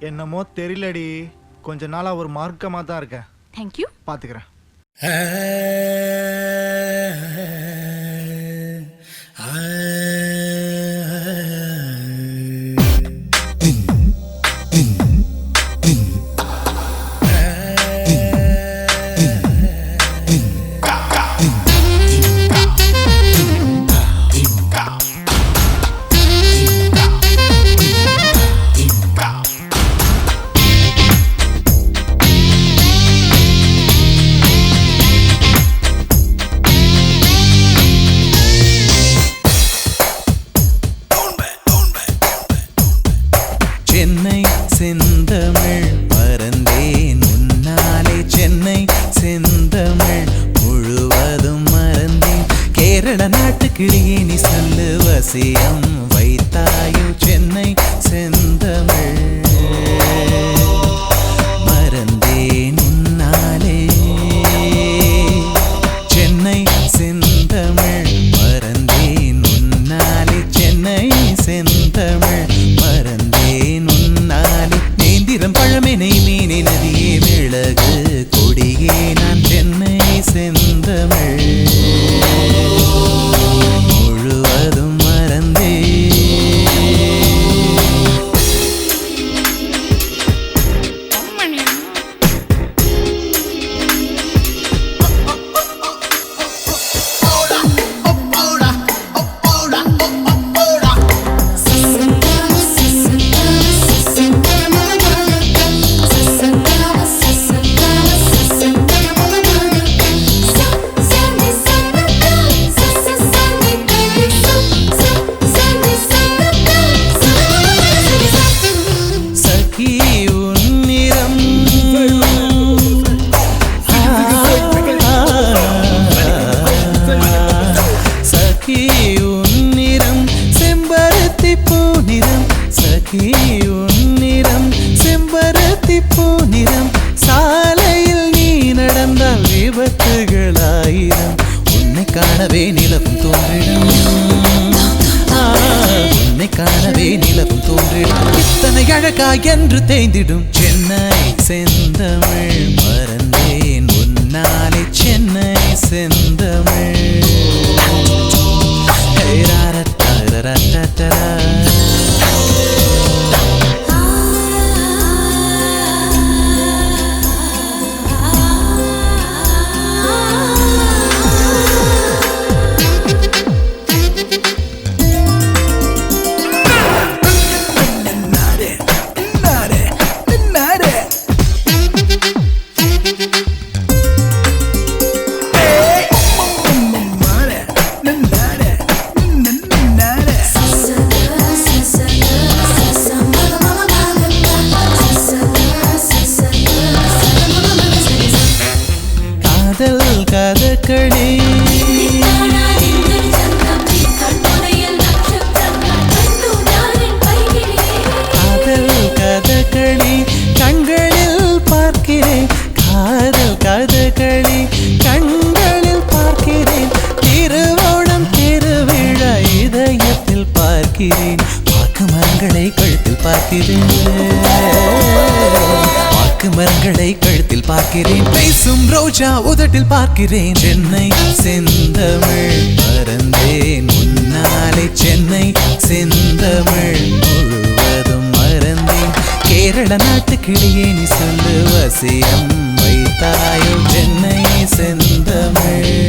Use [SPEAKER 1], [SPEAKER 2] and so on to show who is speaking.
[SPEAKER 1] என்னமோ தெரியலடி, கொஞ்ச நாளா ஒரு மார்க்கமா தான் இருக்கேன்.
[SPEAKER 2] Thank you.
[SPEAKER 1] பாத்துக்கிறேன்.
[SPEAKER 3] சென்னை செந்தமிழ் மறந்தேன் உன்னாலே, சென்னை செந்தமிழ் முழுவதும் மறந்தேன். கேரள நாட்டுக்கிளியே நீ சொல்லு வசியம் வைத்தாயோ, சென்னை செந்தமிழ் மறந்தேன் உன்னாலே. சென்னை செந்தமிழ் மறந்தேன் உன்னாலே, சென்னை செந்தமிழ் மறந்தேன் உன்னாலே. நேந்திரம் பழமெனை மீனை நதியே மிளகு கொடியே நான், சென்னை செந்தமிழ் முழுவதும் மறந்தேன். செம்பருத்தி பூநிறம் சாலையில் நீ நடந்தால் விபத்துகளாயிரம். உன்னை காணவே நிலவும் தோன்றிடும், உன்னை காணவே நிலவும் தோன்றிடும். இத்தனை அழகா என்று தேய்ந்திடும். சென்னை செந்தமிழ் மறந்தேன் உன்னாலே, சென்னை செந்தமிழ். கதகளி காதல் கதகளி கண்களில் பார்க்கிறேன், காதல் கதகளி கண்களில் பார்க்கிறேன். திருவோணம் திருவிழா இதயத்தில் பார்க்கிறேன், பாக்கு மரங்களை கழுத்தில் பார்க்கிறேன், பாக்கு மரங்களை கழுத்தில் பார்க்கிறேன். பேசும் ரோஜா உதட்டில் பார்க்கிறேன். சென்னை செந்தமிழ் மறந்தேன் உன்னாலே, சென்னை செந்தமிழ் முழுவதும் மறந்தேன். கேரள நாட்டுக்கிளியே நீ சொல்லு வசியம் வைத்தாயோ, சென்னை செந்தமிழ்.